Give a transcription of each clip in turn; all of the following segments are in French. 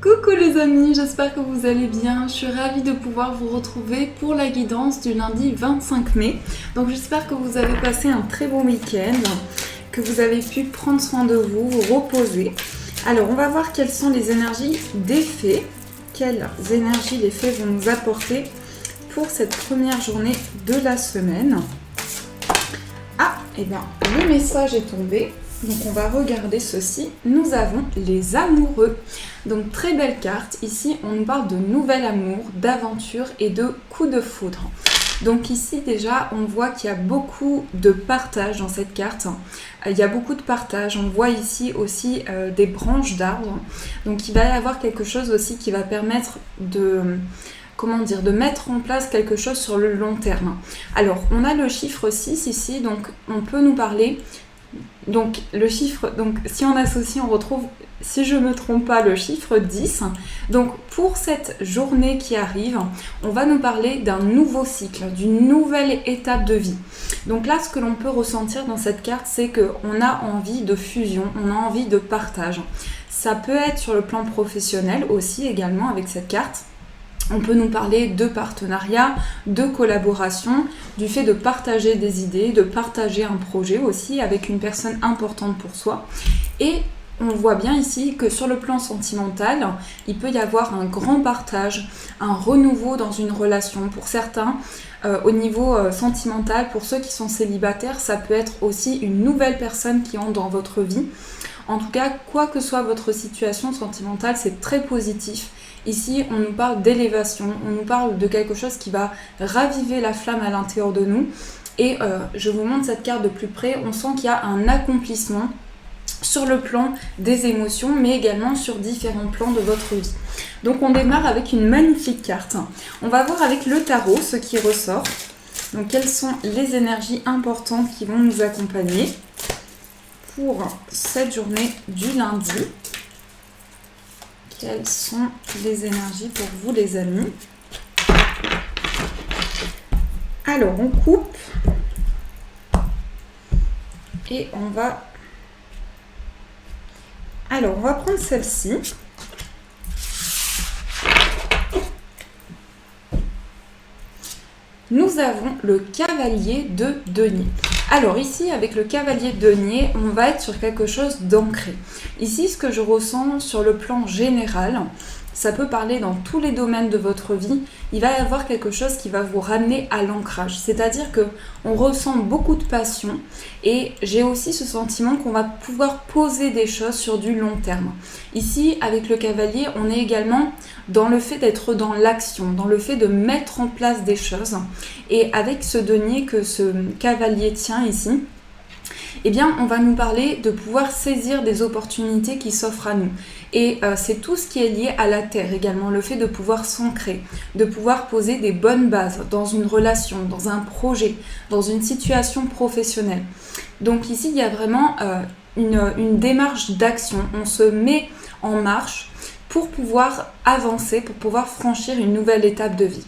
Coucou les amis, j'espère que vous allez bien. Je suis ravie de pouvoir vous retrouver pour la guidance du lundi 25 mai. Donc j'espère que vous avez passé un très bon week-end, que vous avez pu prendre soin de vous, vous reposer. Alors on va voir quelles sont les énergies des fées, quelles énergies les fées vont nous apporter pour cette première journée de la semaine. Ah, et bien le message est tombé. Donc on va regarder ceci. Nous avons les amoureux. Donc très belle carte. Ici on nous parle de nouvel amour, d'aventure et de coup de foudre. Donc ici déjà on voit qu'il y a beaucoup de partage dans cette carte. Il y a beaucoup de partage. On voit ici aussi des branches d'arbres. Donc il va y avoir quelque chose aussi qui va permettre de mettre en place quelque chose sur le long terme. Alors on a le chiffre 6 ici, donc on peut nous parler. Donc le chiffre, donc si on associe, on retrouve, si je ne me trompe pas, le chiffre 10. Donc pour cette journée qui arrive, on va nous parler d'un nouveau cycle, d'une nouvelle étape de vie. Donc là, ce que l'on peut ressentir dans cette carte, c'est qu'on a envie de fusion, on a envie de partage. Ça peut être sur le plan professionnel aussi également avec cette carte. On peut nous parler de partenariat, de collaboration, du fait de partager des idées, de partager un projet aussi avec une personne importante pour soi. Et on voit bien ici que sur le plan sentimental, il peut y avoir un grand partage, un renouveau dans une relation. Pour certains, au niveau sentimental, pour ceux qui sont célibataires, ça peut être aussi une nouvelle personne qui entre dans votre vie. En tout cas, quoi que soit votre situation sentimentale, c'est très positif. Ici, on nous parle d'élévation, on nous parle de quelque chose qui va raviver la flamme à l'intérieur de nous. Et je vous montre cette carte de plus près, on sent qu'il y a un accomplissement sur le plan des émotions, mais également sur différents plans de votre vie. Donc on démarre avec une magnifique carte. On va voir avec le tarot ce qui ressort. Donc quelles sont les énergies importantes qui vont nous accompagner pour cette journée du lundi. Quelles sont les énergies pour vous les amis? Alors on coupe et on va prendre celle-ci. Nous avons le cavalier de denier. Alors ici, avec le cavalier de denier, on va être sur quelque chose d'ancré. Ici, ce que je ressens sur le plan général, ça peut parler dans tous les domaines de votre vie, il va y avoir quelque chose qui va vous ramener à l'ancrage. C'est-à-dire qu'on ressent beaucoup de passion et j'ai aussi ce sentiment qu'on va pouvoir poser des choses sur du long terme. Ici, avec le cavalier, on est également dans le fait d'être dans l'action, dans le fait de mettre en place des choses. Et avec ce denier que ce cavalier tient ici, eh bien, on va nous parler de pouvoir saisir des opportunités qui s'offrent à nous. Et c'est tout ce qui est lié à la terre également, le fait de pouvoir s'ancrer, de pouvoir poser des bonnes bases dans une relation, dans un projet, dans une situation professionnelle. Donc ici, il y a vraiment une démarche d'action. On se met en marche pour pouvoir avancer, pour pouvoir franchir une nouvelle étape de vie.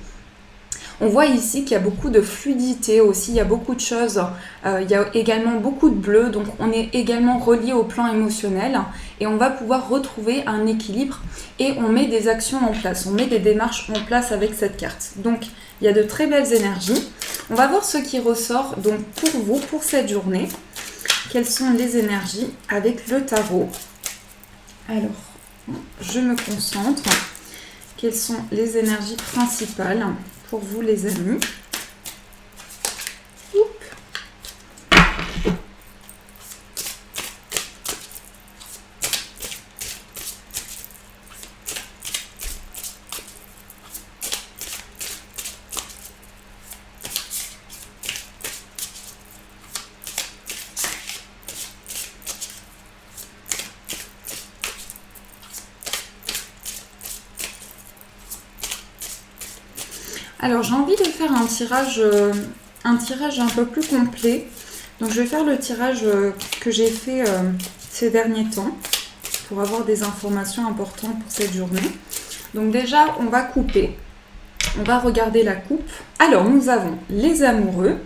On voit ici qu'il y a beaucoup de fluidité aussi, il y a beaucoup de choses, il y a également beaucoup de bleu, donc on est également relié au plan émotionnel et on va pouvoir retrouver un équilibre et on met des actions en place, on met des démarches en place avec cette carte. Donc il y a de très belles énergies. On va voir ce qui ressort donc pour vous, pour cette journée. Quelles sont les énergies avec le tarot? Alors, je me concentre. Quelles sont les énergies principales pour vous les amis? Alors j'ai envie de faire un tirage un peu plus complet. Donc je vais faire le tirage que j'ai fait ces derniers temps pour avoir des informations importantes pour cette journée. Donc déjà on va couper, on va regarder la coupe. Alors nous avons les amoureux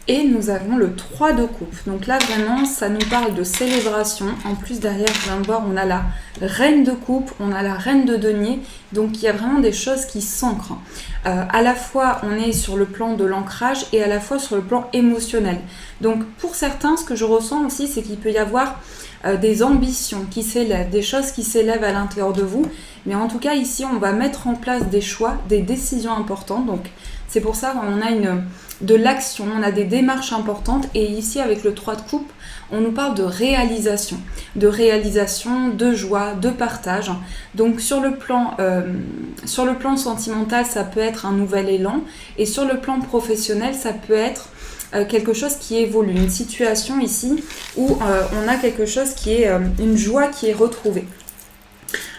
Et nous avons le 3 de coupe. Donc là, vraiment, ça nous parle de célébration. En plus, derrière, je viens de voir, on a la reine de coupe, on a la reine de denier. Donc, il y a vraiment des choses qui s'ancrent. À la fois, on est sur le plan de l'ancrage et à la fois sur le plan émotionnel. Donc, pour certains, ce que je ressens aussi, c'est qu'il peut y avoir des ambitions qui s'élèvent, des choses qui s'élèvent à l'intérieur de vous. Mais en tout cas, ici, on va mettre en place des choix, des décisions importantes. Donc, c'est pour ça qu'on a de l'action, on a des démarches importantes. Et ici, avec le 3 de coupe, on nous parle de réalisation, de joie, de partage. Donc, sur le plan sentimental, ça peut être un nouvel élan. Et sur le plan professionnel, ça peut être quelque chose qui évolue, une situation ici où on a quelque chose qui est une joie qui est retrouvée.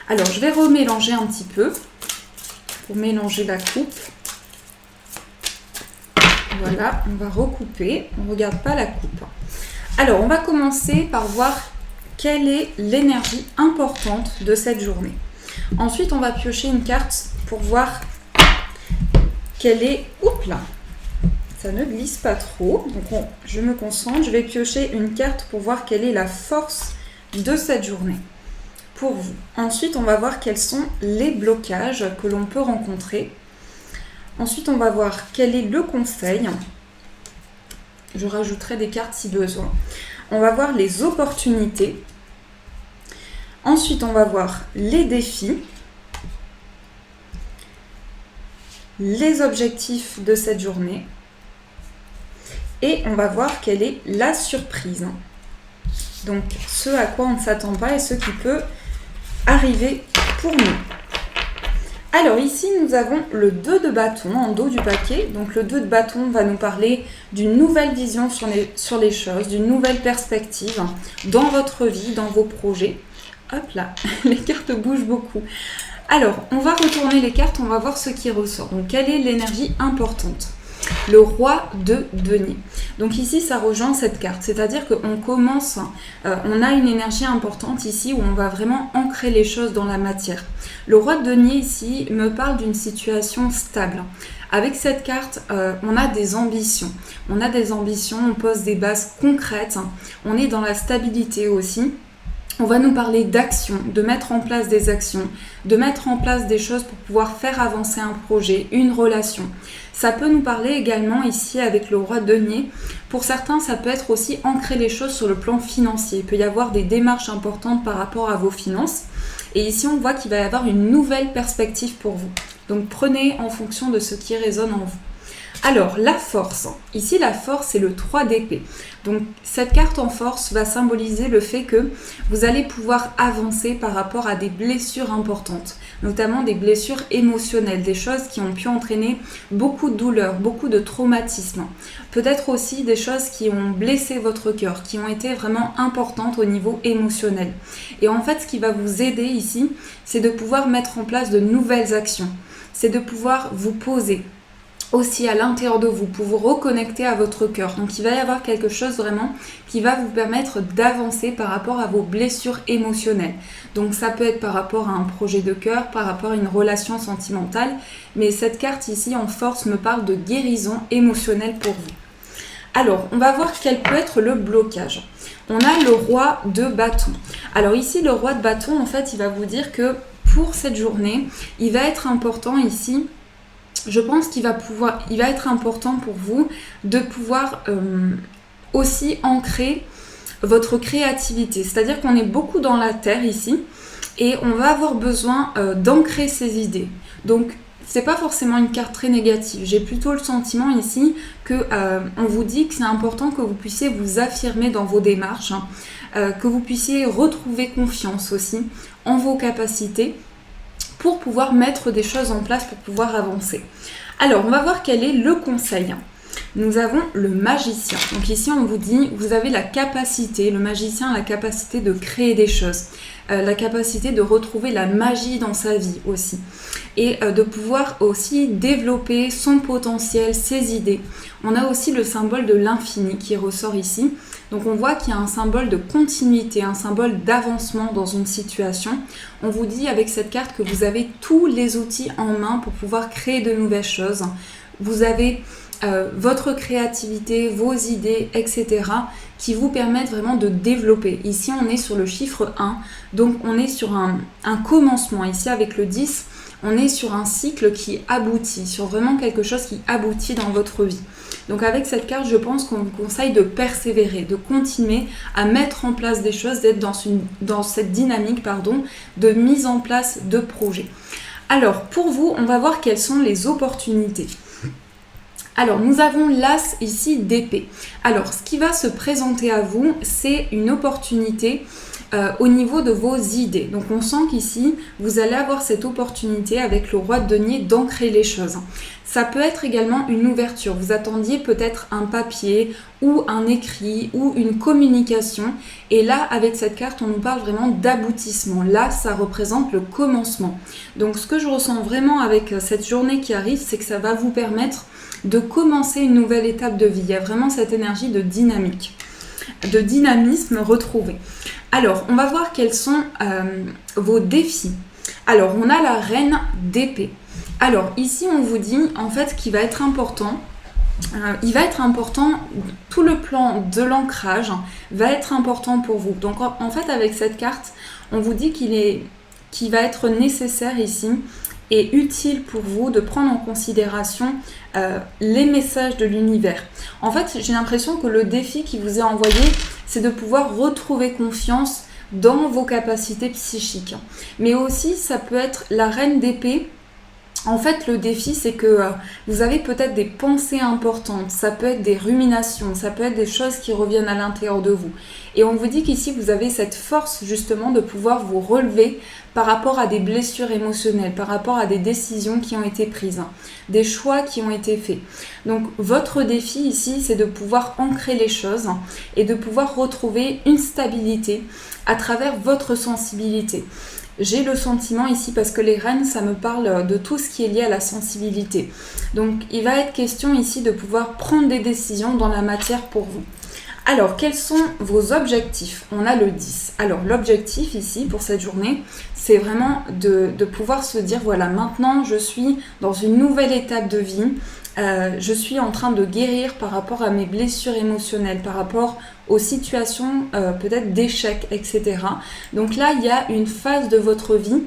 Alors, je vais remélanger un petit peu pour mélanger la coupe. Voilà, on va recouper, on ne regarde pas la coupe. Alors, on va commencer par voir quelle est l'énergie importante de cette journée. Ensuite, on va piocher une carte pour voir quelle est... Oups là, ça ne glisse pas trop. Donc, je me concentre, je vais piocher une carte pour voir quelle est la force de cette journée pour vous. Ensuite, on va voir quels sont les blocages que l'on peut rencontrer. Ensuite, on va voir quel est le conseil. Je rajouterai des cartes si besoin. On va voir les opportunités. Ensuite, on va voir les défis, les objectifs de cette journée. Et on va voir quelle est la surprise. Donc, ce à quoi on ne s'attend pas et ce qui peut arriver pour nous. Alors ici, nous avons le 2 de bâton en dos du paquet. Donc le 2 de bâton va nous parler d'une nouvelle vision sur les choses, d'une nouvelle perspective dans votre vie, dans vos projets. Hop là, les cartes bougent beaucoup. Alors, on va retourner les cartes, on va voir ce qui ressort. Donc, quelle est l'énergie importante ? Le roi de denier. Donc ici, ça rejoint cette carte. C'est-à-dire qu'on commence, on a une énergie importante ici où on va vraiment ancrer les choses dans la matière. Le roi de denier ici me parle d'une situation stable. Avec cette carte, on a des ambitions. On a des ambitions, on pose des bases concrètes. On est dans la stabilité aussi. On va nous parler d'action, de mettre en place des actions, de mettre en place des choses pour pouvoir faire avancer un projet, une relation. Ça peut nous parler également ici avec le roi de denier. Pour certains, ça peut être aussi ancrer les choses sur le plan financier. Il peut y avoir des démarches importantes par rapport à vos finances. Et ici, on voit qu'il va y avoir une nouvelle perspective pour vous. Donc, prenez en fonction de ce qui résonne en vous. Alors, la force. Ici, la force, c'est le 3 d'épée. Donc, cette carte en force va symboliser le fait que vous allez pouvoir avancer par rapport à des blessures importantes, notamment des blessures émotionnelles, des choses qui ont pu entraîner beaucoup de douleurs, beaucoup de traumatismes. Peut-être aussi des choses qui ont blessé votre cœur, qui ont été vraiment importantes au niveau émotionnel. Et en fait, ce qui va vous aider ici, c'est de pouvoir mettre en place de nouvelles actions. C'est de pouvoir vous poser aussi à l'intérieur de vous pour vous reconnecter à votre cœur. Donc il va y avoir quelque chose vraiment qui va vous permettre d'avancer par rapport à vos blessures émotionnelles. Donc ça peut être par rapport à un projet de cœur, par rapport à une relation sentimentale, mais cette carte ici en force me parle de guérison émotionnelle pour vous. Alors, on va voir quel peut être le blocage. On a le roi de bâton. Alors ici, le roi de bâton, en fait, il va vous dire que pour cette journée, il va être important ici. Je pense qu'il va être important pour vous de pouvoir aussi ancrer votre créativité. C'est-à-dire qu'on est beaucoup dans la terre ici et on va avoir besoin d'ancrer ses idées. Donc, c'est pas forcément une carte très négative. J'ai plutôt le sentiment ici que on vous dit que c'est important que vous puissiez vous affirmer dans vos démarches, que vous puissiez retrouver confiance aussi en vos capacités, pour pouvoir mettre des choses en place, pour pouvoir avancer. Alors, on va voir quel est le conseil. Nous avons le magicien. Donc ici, on vous dit, vous avez la capacité, le magicien a la capacité de créer des choses, la capacité de retrouver la magie dans sa vie aussi, et de pouvoir aussi développer son potentiel, ses idées. On a aussi le symbole de l'infini qui ressort ici. Donc on voit qu'il y a un symbole de continuité, un symbole d'avancement dans une situation. On vous dit avec cette carte que vous avez tous les outils en main pour pouvoir créer de nouvelles choses. Vous avez votre créativité, vos idées, etc. qui vous permettent vraiment de développer. Ici, on est sur le chiffre 1, donc on est sur un commencement. Ici, avec le 10, on est sur un cycle qui aboutit, sur vraiment quelque chose qui aboutit dans votre vie. Donc avec cette carte, je pense qu'on vous conseille de persévérer, de continuer à mettre en place des choses, d'être dans cette dynamique de mise en place de projets. Alors pour vous, on va voir quelles sont les opportunités. Alors nous avons l'as ici d'épée. Alors ce qui va se présenter à vous, c'est une opportunité au niveau de vos idées. Donc on sent qu'ici, vous allez avoir cette opportunité avec le roi de denier d'ancrer les choses. Ça peut être également une ouverture. Vous attendiez peut-être un papier ou un écrit ou une communication. Et là, avec cette carte, on nous parle vraiment d'aboutissement. Là, ça représente le commencement. Donc ce que je ressens vraiment avec cette journée qui arrive, c'est que ça va vous permettre de commencer une nouvelle étape de vie. Il y a vraiment cette énergie de dynamique, de dynamisme retrouvé. Alors, on va voir quels sont vos défis. Alors, on a la reine d'épée. Alors, ici, on vous dit, en fait, qu'il va être important, tout le plan de l'ancrage va être important pour vous. Donc, en fait, avec cette carte, on vous dit qu'il va être nécessaire ici et utile pour vous de prendre en considération les messages de l'univers. En fait, j'ai l'impression que le défi qui vous est envoyé, c'est de pouvoir retrouver confiance dans vos capacités psychiques. Mais aussi, ça peut être la reine d'épée. En fait, le défi, c'est que vous avez peut-être des pensées importantes, ça peut être des ruminations, ça peut être des choses qui reviennent à l'intérieur de vous. Et on vous dit qu'ici, vous avez cette force justement de pouvoir vous relever par rapport à des blessures émotionnelles, par rapport à des décisions qui ont été prises, des choix qui ont été faits. Donc, votre défi ici, c'est de pouvoir ancrer les choses et de pouvoir retrouver une stabilité à travers votre sensibilité. J'ai le sentiment ici, parce que les reines, ça me parle de tout ce qui est lié à la sensibilité. Donc, il va être question ici de pouvoir prendre des décisions dans la matière pour vous. Alors, quels sont vos objectifs? On a le 10. Alors, l'objectif ici, pour cette journée, c'est vraiment de pouvoir se dire, voilà, maintenant, je suis dans une nouvelle étape de vie. Je suis en train de guérir par rapport à mes blessures émotionnelles, par rapport aux situations peut-être d'échec, etc. Donc là, il y a une phase de votre vie,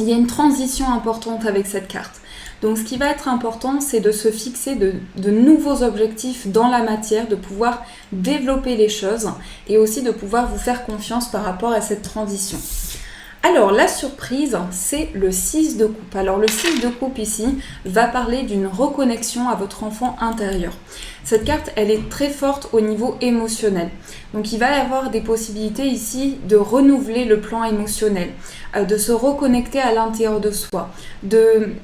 il y a une transition importante avec cette carte. Donc ce qui va être important, c'est de se fixer de nouveaux objectifs dans la matière, de pouvoir développer les choses et aussi de pouvoir vous faire confiance par rapport à cette transition. Alors, la surprise, c'est le 6 de coupe. Alors, le 6 de coupe ici va parler d'une reconnexion à votre enfant intérieur. Cette carte, elle est très forte au niveau émotionnel. Donc, il va y avoir des possibilités ici de renouveler le plan émotionnel, de se reconnecter à l'intérieur de soi, de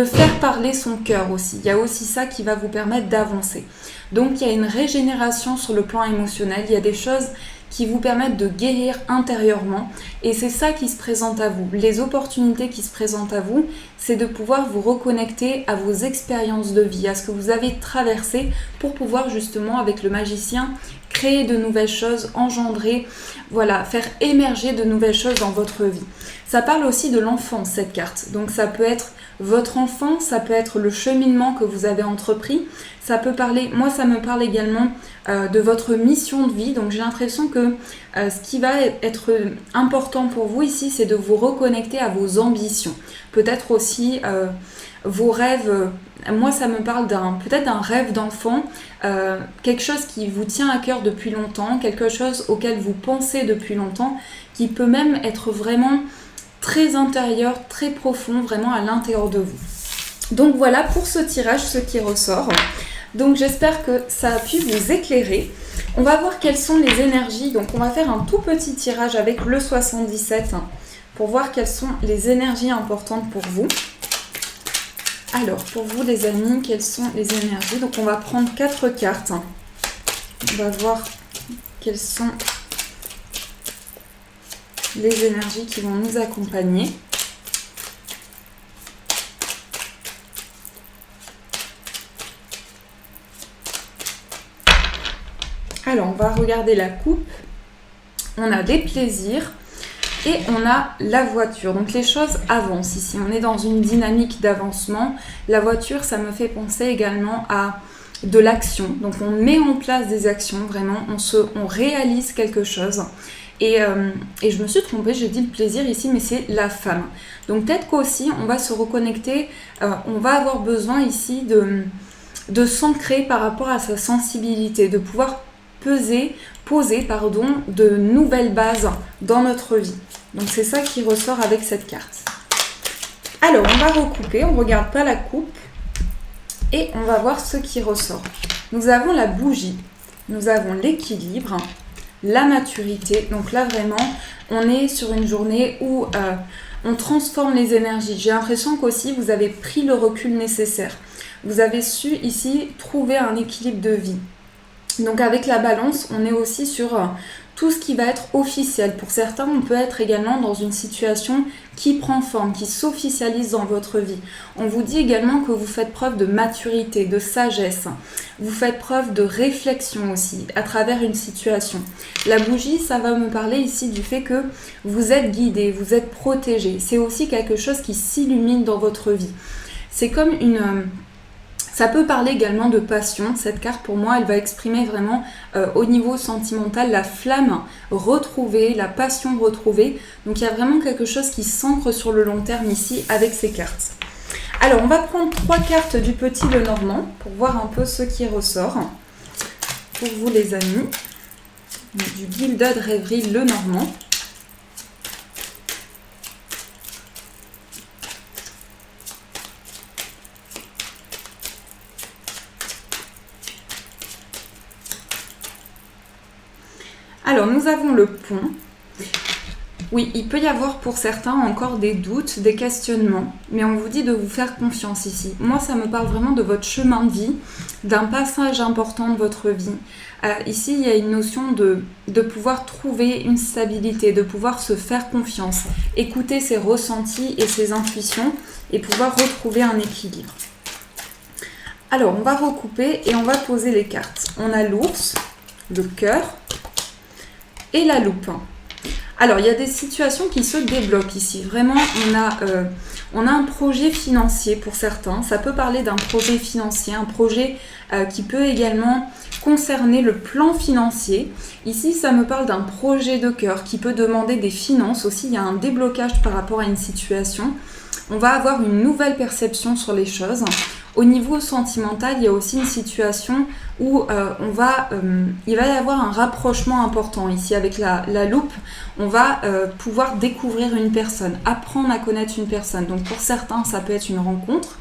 faire parler son cœur aussi. Il y a aussi ça qui va vous permettre d'avancer. Donc, il y a une régénération sur le plan émotionnel. Il y a des choses qui vous permettent de guérir intérieurement. Et c'est ça qui se présente à vous. Les opportunités qui se présentent à vous, c'est de pouvoir vous reconnecter à vos expériences de vie, à ce que vous avez traversé pour pouvoir justement, avec le magicien, créer de nouvelles choses, engendrer, voilà, faire émerger de nouvelles choses dans votre vie. Ça parle aussi de l'enfance, cette carte. Donc ça peut être votre enfant, ça peut être le cheminement que vous avez entrepris, ça peut parler, moi ça me parle également de votre mission de vie. Donc j'ai l'impression que ce qui va être important pour vous ici, c'est de vous reconnecter à vos ambitions. Peut-être aussi vos rêves. Moi ça me parle peut-être d'un rêve d'enfant, quelque chose qui vous tient à cœur depuis longtemps, quelque chose auquel vous pensez depuis longtemps, qui peut même être vraiment très intérieur, très profond, vraiment à l'intérieur de vous. Donc voilà pour ce tirage, ce qui ressort. Donc j'espère que ça a pu vous éclairer. On va voir quelles sont les énergies. Donc on va faire un tout petit tirage avec le 77 pour voir quelles sont les énergies importantes pour vous. Alors pour vous les amis, quelles sont les énergies? Donc on va prendre 4 cartes. On va voir quelles sont les énergies qui vont nous accompagner. Alors, on va regarder la coupe. On a des plaisirs. Et on a la voiture. Donc les choses avancent ici. On est dans une dynamique d'avancement. La voiture, ça me fait penser également à de l'action. Donc on met en place des actions, vraiment. On réalise quelque chose. Et je me suis trompée, j'ai dit le plaisir ici, mais c'est la femme. Donc peut-être qu'aussi, on va se reconnecter. On va avoir besoin ici de s'ancrer par rapport à sa sensibilité, de pouvoir poser de nouvelles bases dans notre vie. Donc c'est ça qui ressort avec cette carte. Alors on va recouper, on ne regarde pas la coupe et on va voir ce qui ressort. Nous avons la bougie, nous avons l'équilibre, la maturité. Donc là vraiment on est sur une journée où on transforme les énergies. J'ai l'impression qu'aussi vous avez pris le recul nécessaire. Vous avez su ici trouver un équilibre de vie. Donc avec la balance, on est aussi sur tout ce qui va être officiel. Pour certains, on peut être également dans une situation qui prend forme, qui s'officialise dans votre vie. On vous dit également que vous faites preuve de maturité, de sagesse. Vous faites preuve de réflexion aussi à travers une situation. La bougie, ça va me parler ici du fait que vous êtes guidé, vous êtes protégé. C'est aussi quelque chose qui s'illumine dans votre vie. C'est comme ça peut parler également de passion. Cette carte, pour moi, elle va exprimer vraiment au niveau sentimental la flamme retrouvée, la passion retrouvée. Donc, il y a vraiment quelque chose qui s'ancre sur le long terme ici avec ces cartes. Alors, on va prendre 3 cartes du Petit Lenormand pour voir un peu ce qui ressort. Pour vous, les amis, du Gilded Rêverie Lenormand. Alors, nous avons le pont. Oui, il peut y avoir pour certains encore des doutes, des questionnements, mais on vous dit de vous faire confiance ici. Moi, ça me parle vraiment de votre chemin de vie, d'un passage important de votre vie. Ici, il y a une notion de pouvoir trouver une stabilité, de pouvoir se faire confiance, écouter ses ressentis et ses intuitions et pouvoir retrouver un équilibre. Alors, on va recouper et on va poser les cartes. On a l'ours, le cœur et la loupe. Alors, il y a des situations qui se débloquent ici. Vraiment, on a un projet financier pour certains. Ça peut parler d'un projet financier, un projet qui peut également concerner le plan financier. Ici, ça me parle d'un projet de cœur qui peut demander des finances aussi. Il y a un déblocage par rapport à une situation. On va avoir une nouvelle perception sur les choses. Au niveau sentimental, il y a aussi une situation où il va y avoir un rapprochement important ici avec la loupe. On va pouvoir découvrir une personne, apprendre à connaître une personne. Donc pour certains, ça peut être une rencontre.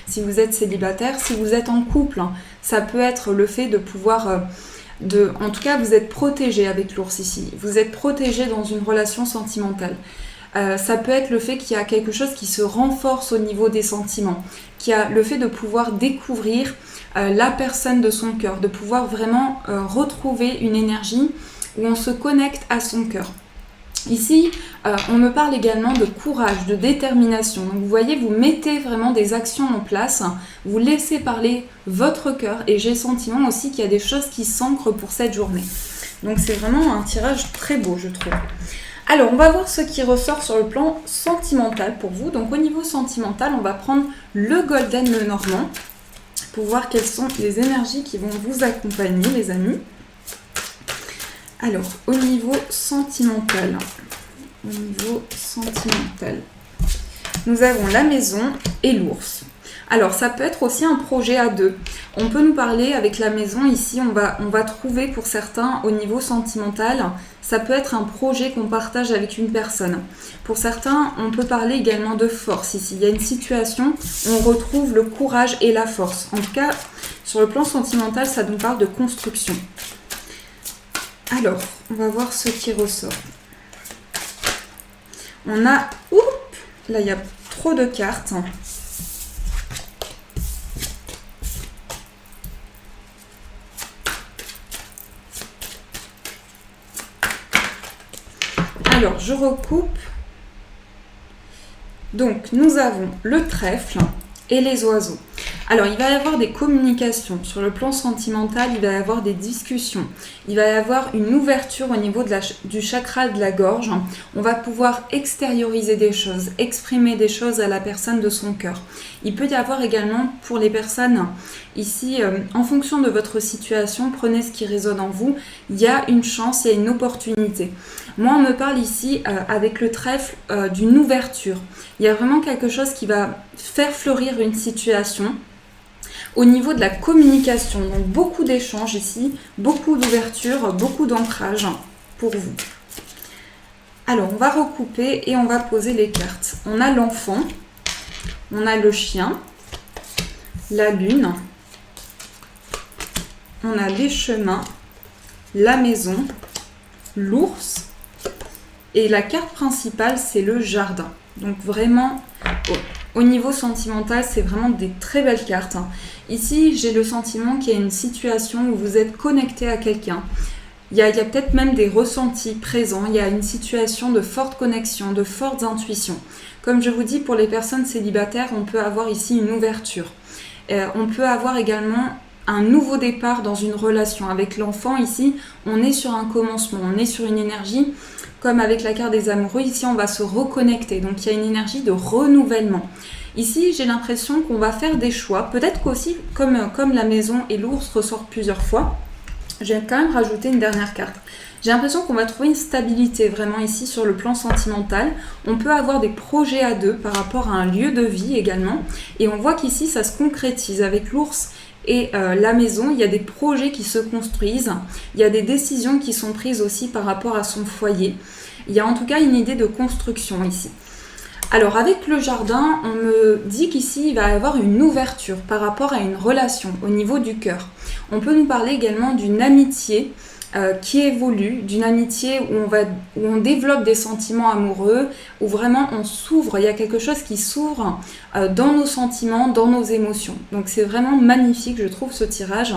Si vous êtes célibataire, si vous êtes en couple, ça peut être le fait de pouvoir... en tout cas, vous êtes protégé avec l'ours ici. Vous êtes protégé dans une relation sentimentale. Ça peut être le fait qu'il y a quelque chose qui se renforce au niveau des sentiments, qu'il y a le fait de pouvoir découvrir la personne de son cœur, de pouvoir vraiment retrouver une énergie où on se connecte à son cœur. Ici, on me parle également de courage, de détermination. Donc vous voyez, vous mettez vraiment des actions en place, vous laissez parler votre cœur et j'ai le sentiment aussi qu'il y a des choses qui s'ancrent pour cette journée. Donc c'est vraiment un tirage très beau, je trouve. Alors, on va voir ce qui ressort sur le plan sentimental pour vous. Donc, au niveau sentimental, on va prendre le Golden Lenormand pour voir quelles sont les énergies qui vont vous accompagner, les amis. Alors, au niveau sentimental, nous avons la maison et l'ours. Alors, ça peut être aussi un projet à deux. On peut nous parler avec la maison, ici, on va trouver pour certains, au niveau sentimental, ça peut être un projet qu'on partage avec une personne. Pour certains, on peut parler également de force ici. Il y a une situation où on retrouve le courage et la force. En tout cas, sur le plan sentimental, ça nous parle de construction. Alors, on va voir ce qui ressort. On a... Oups, là, il y a trop de cartes. Alors, je recoupe. Donc, nous avons le trèfle et les oiseaux. Alors, il va y avoir des communications. Sur le plan sentimental, il va y avoir des discussions. Il va y avoir une ouverture au niveau du chakra de la gorge. On va pouvoir extérioriser des choses, exprimer des choses à la personne de son cœur. Il peut y avoir également, pour les personnes ici, en fonction de votre situation, prenez ce qui résonne en vous. Il y a une chance, il y a une opportunité. Moi, on me parle ici, avec le trèfle, d'une ouverture. Il y a vraiment quelque chose qui va faire fleurir une situation. Au niveau de la communication, donc beaucoup d'échanges ici, beaucoup d'ouverture, beaucoup d'ancrage pour vous. Alors, on va recouper et on va poser les cartes. On a l'enfant, on a le chien, la lune, on a les chemins, la maison, l'ours et la carte principale, c'est le jardin. Donc vraiment, au niveau sentimental, c'est vraiment des très belles cartes. Ici, j'ai le sentiment qu'il y a une situation où vous êtes connecté à quelqu'un. Il y a peut-être même des ressentis présents. Il y a une situation de forte connexion, de fortes intuitions. Comme je vous dis, pour les personnes célibataires, on peut avoir ici une ouverture. On peut avoir également un nouveau départ dans une relation. Avec l'enfant, ici, on est sur un commencement, on est sur une énergie, comme avec la carte des amoureux, ici, on va se reconnecter. Donc, il y a une énergie de renouvellement. Ici, j'ai l'impression qu'on va faire des choix. Peut-être qu'aussi, comme la maison et l'ours ressortent plusieurs fois, je vais quand même rajouter une dernière carte. J'ai l'impression qu'on va trouver une stabilité vraiment ici sur le plan sentimental. On peut avoir des projets à deux par rapport à un lieu de vie également. Et on voit qu'ici, ça se concrétise avec l'ours et la maison. Il y a des projets qui se construisent. Il y a des décisions qui sont prises aussi par rapport à son foyer. Il y a en tout cas une idée de construction ici. Alors avec le jardin, on me dit qu'ici il va y avoir une ouverture par rapport à une relation au niveau du cœur. On peut nous parler également d'une amitié qui évolue, d'une amitié où on développe des sentiments amoureux, où vraiment on s'ouvre, il y a quelque chose qui s'ouvre dans nos sentiments, dans nos émotions. Donc c'est vraiment magnifique, je trouve, ce tirage.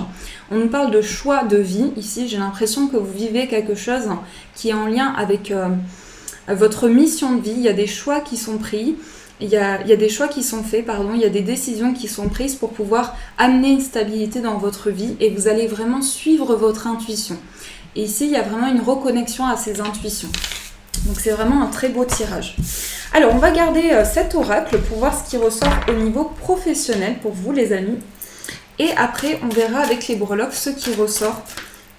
On nous parle de choix de vie. Ici, j'ai l'impression que vous vivez quelque chose qui est en lien avec votre mission de vie. Il y a des choix qui sont pris. Il y a des choix qui sont faits, il y a des décisions qui sont prises pour pouvoir amener une stabilité dans votre vie et vous allez vraiment suivre votre intuition. Et ici, il y a vraiment une reconnexion à ces intuitions. Donc c'est vraiment un très beau tirage. Alors, on va garder cet oracle pour voir ce qui ressort au niveau professionnel pour vous, les amis. Et après, on verra avec les breloques ce qui ressort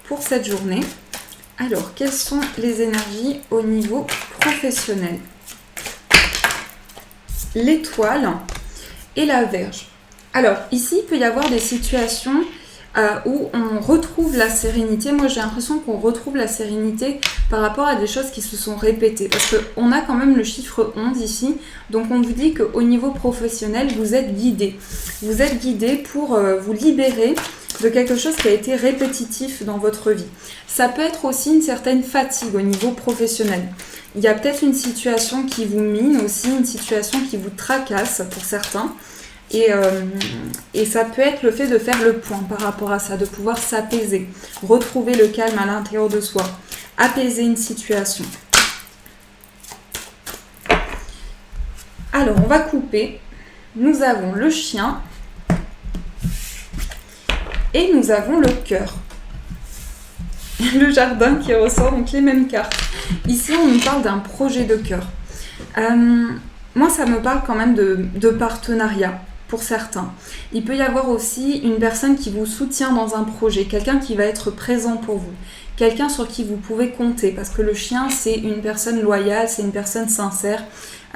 pour cette journée. Alors, quelles sont les énergies au niveau professionnel ? L'étoile et la Vierge. Alors, ici, il peut y avoir des situations où on retrouve la sérénité. Moi, j'ai l'impression qu'on retrouve la sérénité par rapport à des choses qui se sont répétées. Parce qu'on a quand même le chiffre 11 ici. Donc, on vous dit qu'au niveau professionnel, vous êtes guidé. Vous êtes guidé pour vous libérer de quelque chose qui a été répétitif dans votre vie. Ça peut être aussi une certaine fatigue au niveau professionnel. Il y a peut-être une situation qui vous mine aussi, une situation qui vous tracasse pour certains. Et ça peut être le fait de faire le point par rapport à ça, de pouvoir s'apaiser, retrouver le calme à l'intérieur de soi, apaiser une situation. Alors, on va couper. Nous avons le chien et nous avons le cœur. Le jardin qui ressort, donc les mêmes cartes. Ici, on nous parle d'un projet de cœur. Moi, ça me parle quand même de partenariat pour certains. Il peut y avoir aussi une personne qui vous soutient dans un projet, quelqu'un qui va être présent pour vous, quelqu'un sur qui vous pouvez compter, parce que le chien, c'est une personne loyale, c'est une personne sincère,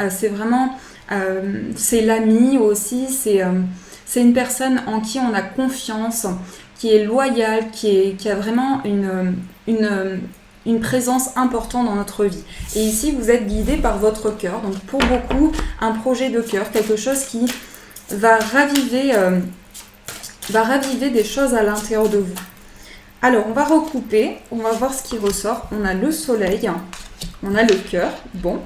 c'est vraiment, c'est l'ami aussi, c'est une personne en qui on a confiance, qui est loyale, qui a vraiment une présence importante dans notre vie. Et ici, vous êtes guidé par votre cœur. Donc, pour beaucoup, un projet de cœur, quelque chose qui va raviver des choses à l'intérieur de vous. Alors, on va recouper. On va voir ce qui ressort. On a le soleil. On a le cœur. Bon.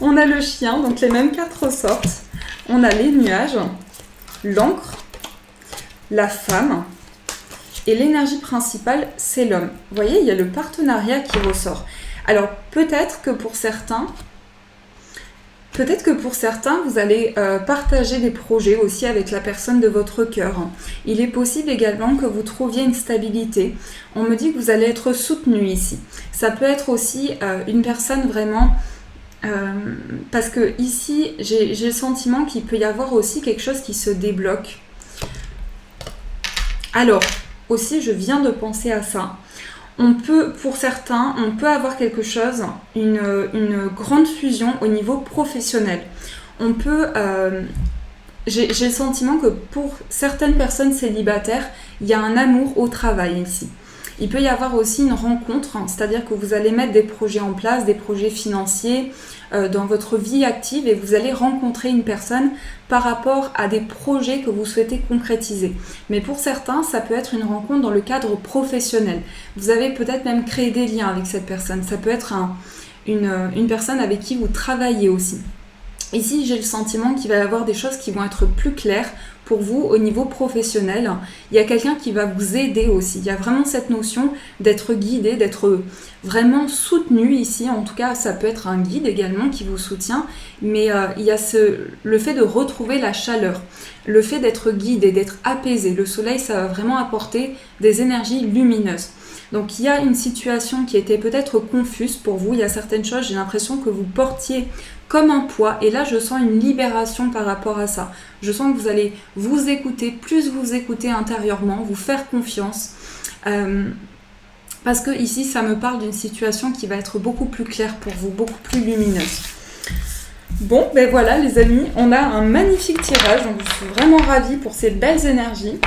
On a le chien. Donc, les mêmes cartes ressortent. On a les nuages. L'encre. La femme. Et l'énergie principale, c'est l'homme. Vous voyez, il y a le partenariat qui ressort. Alors, peut-être que pour certains, Peut-être que pour certains, vous allez partager des projets aussi avec la personne de votre cœur. Il est possible également que vous trouviez une stabilité. On me dit que vous allez être soutenu ici. Ça peut être aussi une personne vraiment... parce que ici, j'ai le sentiment qu'il peut y avoir aussi quelque chose qui se débloque. Alors, aussi, je viens de penser à ça. Pour certains, on peut avoir quelque chose, une grande fusion au niveau professionnel. J'ai le sentiment que pour certaines personnes célibataires, il y a un amour au travail ici. Il peut y avoir aussi une rencontre, c'est-à-dire que vous allez mettre des projets en place, des projets financiers dans votre vie active et vous allez rencontrer une personne par rapport à des projets que vous souhaitez concrétiser. Mais pour certains, ça peut être une rencontre dans le cadre professionnel. Vous avez peut-être même créé des liens avec cette personne. Ça peut être une personne avec qui vous travaillez aussi. Ici, j'ai le sentiment qu'il va y avoir des choses qui vont être plus claires pour vous au niveau professionnel. Il y a quelqu'un qui va vous aider aussi. Il y a vraiment cette notion d'être guidé, d'être vraiment soutenu ici. En tout cas, ça peut être un guide également qui vous soutient. Mais il y a le fait de retrouver la chaleur, le fait d'être guidé, d'être apaisé. Le soleil, ça va vraiment apporter des énergies lumineuses. Donc il y a une situation qui était peut-être confuse pour vous. Il y a certaines choses, j'ai l'impression que vous portiez comme un poids. Et là, je sens une libération par rapport à ça. Je sens que vous allez vous écouter, plus vous écouter intérieurement, vous faire confiance. Parce que ici, ça me parle d'une situation qui va être beaucoup plus claire pour vous, beaucoup plus lumineuse. Bon, ben voilà les amis, on a un magnifique tirage. Donc je suis vraiment ravie pour ces belles énergies.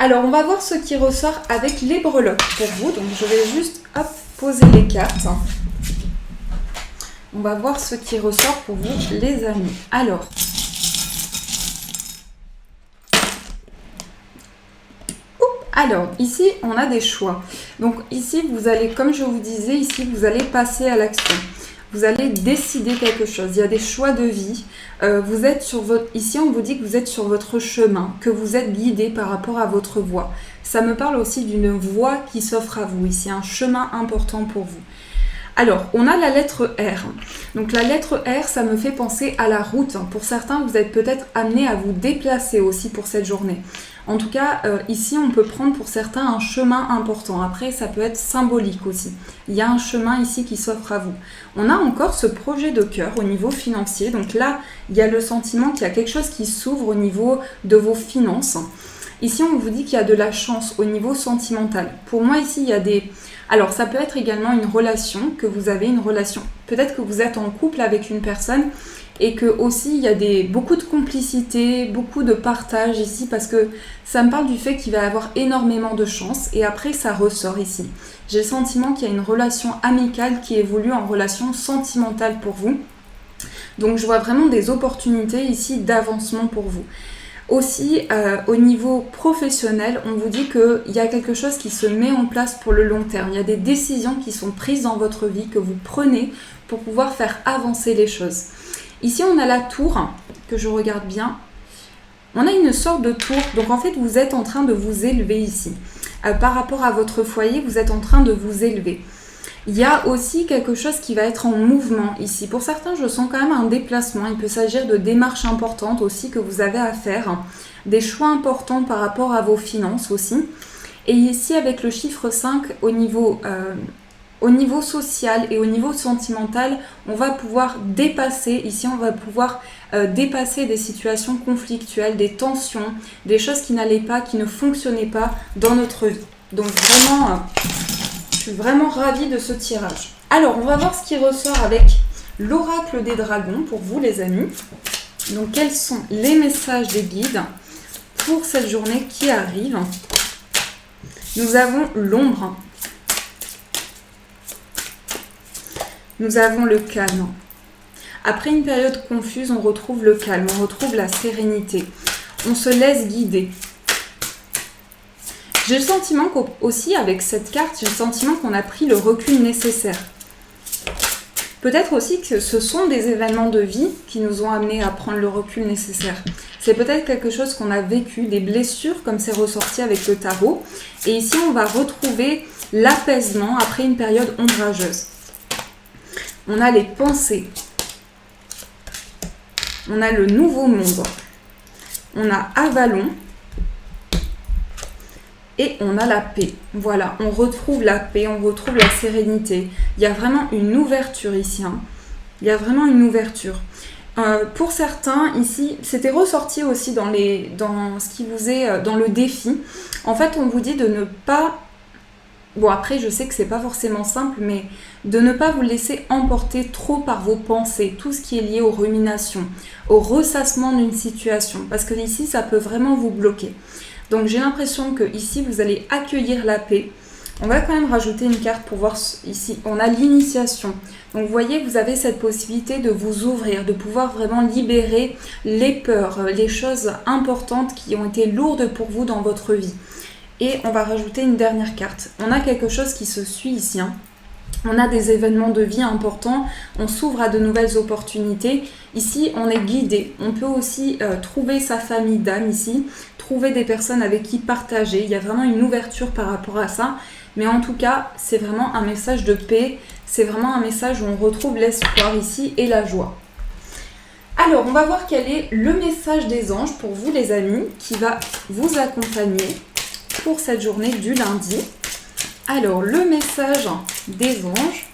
Alors, on va voir ce qui ressort avec les breloques pour vous. Donc, je vais juste, poser les cartes. On va voir ce qui ressort pour vous, les amis. Alors, ici, on a des choix. Donc, ici, vous allez, comme je vous disais, ici, vous allez passer à l'action. Vous allez décider quelque chose. Il y a des choix de vie. Vous êtes sur ici, on vous dit que vous êtes sur votre chemin, que vous êtes guidé par rapport à votre voie. Ça me parle aussi d'une voie qui s'offre à vous ici, un chemin important pour vous. Alors, on a la lettre R. Donc, la lettre R, ça me fait penser à la route. Pour certains, vous êtes peut-être amenés à vous déplacer aussi pour cette journée. En tout cas, ici, on peut prendre pour certains un chemin important. Après, ça peut être symbolique aussi. Il y a un chemin ici qui s'offre à vous. On a encore ce projet de cœur au niveau financier. Donc là, il y a le sentiment qu'il y a quelque chose qui s'ouvre au niveau de vos finances. Ici, on vous dit qu'il y a de la chance au niveau sentimental. Pour moi, ici, il y a des... Alors, ça peut être également une relation, que vous avez une relation. Peut-être que vous êtes en couple avec une personne et que aussi il y a beaucoup de complicité, beaucoup de partage ici parce que ça me parle du fait qu'il va y avoir énormément de chance et après ça ressort ici. J'ai le sentiment qu'il y a une relation amicale qui évolue en relation sentimentale pour vous. Donc je vois vraiment des opportunités ici d'avancement pour vous. Aussi, au niveau professionnel, on vous dit qu'il y a quelque chose qui se met en place pour le long terme. Il y a des décisions qui sont prises dans votre vie, que vous prenez pour pouvoir faire avancer les choses. Ici, on a la tour, que je regarde bien. On a une sorte de tour. Donc, en fait, vous êtes en train de vous élever ici. Par rapport à votre foyer, vous êtes en train de vous élever. Il y a aussi quelque chose qui va être en mouvement ici. Pour certains, je sens quand même un déplacement. Il peut s'agir de démarches importantes aussi que vous avez à faire. Des choix importants par rapport à vos finances aussi. Et ici, avec le chiffre 5, au niveau social et au niveau sentimental, on va pouvoir dépasser, ici on va pouvoir dépasser des situations conflictuelles, des tensions, des choses qui n'allaient pas, qui ne fonctionnaient pas dans notre vie. Donc vraiment, je suis vraiment ravie de ce tirage. Alors, on va voir ce qui ressort avec l'oracle des dragons pour vous les amis. Donc, quels sont les messages des guides pour cette journée qui arrive? Nous avons l'ombre. Nous avons le calme. Après une période confuse, on retrouve le calme, on retrouve la sérénité. On se laisse guider. J'ai le sentiment qu'aussi avec cette carte, j'ai le sentiment qu'on a pris le recul nécessaire. Peut-être aussi que ce sont des événements de vie qui nous ont amenés à prendre le recul nécessaire. C'est peut-être quelque chose qu'on a vécu, des blessures comme c'est ressorti avec le tarot. Et ici, on va retrouver l'apaisement après une période ombrageuse. On a les pensées. On a le Nouveau Monde. On a Avalon. Et on a la paix. Voilà, on retrouve la paix, on retrouve la sérénité. Il y a vraiment une ouverture ici. Il y a vraiment une ouverture. Pour certains, ici, c'était ressorti aussi dans ce qui vous est dans le défi. En fait, on vous dit de ne pas... Bon, après, je sais que c'est pas forcément simple, mais de ne pas vous laisser emporter trop par vos pensées, tout ce qui est lié aux ruminations, au ressassement d'une situation. Parce que ici, ça peut vraiment vous bloquer. Donc j'ai l'impression que ici vous allez accueillir la paix. On va quand même rajouter une carte pour voir ici. On a l'initiation. Donc vous voyez, vous avez cette possibilité de vous ouvrir, de pouvoir vraiment libérer les peurs, les choses importantes qui ont été lourdes pour vous dans votre vie. Et on va rajouter une dernière carte. On a quelque chose qui se suit ici. On a des événements de vie importants, on s'ouvre à de nouvelles opportunités. Ici, on est guidé. On peut aussi trouver sa famille d'âme ici, trouver des personnes avec qui partager. Il y a vraiment une ouverture par rapport à ça. Mais en tout cas, c'est vraiment un message de paix. C'est vraiment un message où on retrouve l'espoir ici et la joie. Alors, on va voir quel est le message des anges pour vous les amis qui va vous accompagner pour cette journée du lundi. Alors, le message des anges.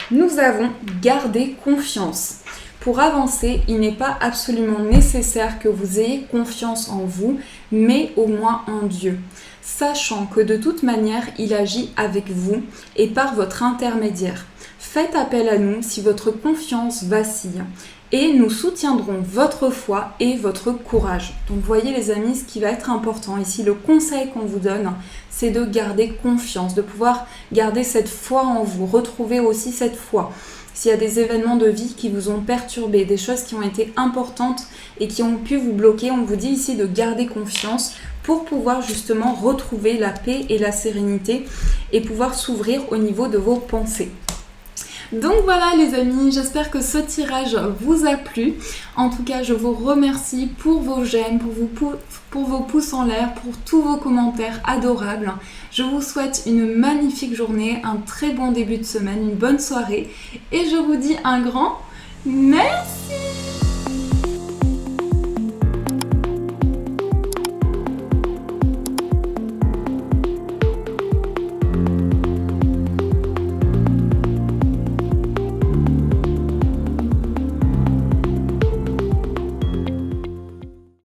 Nous avons gardé confiance. Pour avancer, il n'est pas absolument nécessaire que vous ayez confiance en vous, mais au moins en Dieu. Sachant que de toute manière, il agit avec vous et par votre intermédiaire. Faites appel à nous si votre confiance vacille. Et nous soutiendrons votre foi et votre courage. Donc voyez les amis, ce qui va être important ici, le conseil qu'on vous donne, c'est de garder confiance, de pouvoir garder cette foi en vous, retrouver aussi cette foi. S'il y a des événements de vie qui vous ont perturbé, des choses qui ont été importantes et qui ont pu vous bloquer, on vous dit ici de garder confiance pour pouvoir justement retrouver la paix et la sérénité et pouvoir s'ouvrir au niveau de vos pensées. Donc voilà les amis, j'espère que ce tirage vous a plu. En tout cas, je vous remercie pour vos j'aime, pour vos pouces en l'air, pour tous vos commentaires adorables. Je vous souhaite une magnifique journée, un très bon début de semaine, une bonne soirée. Et je vous dis un grand merci.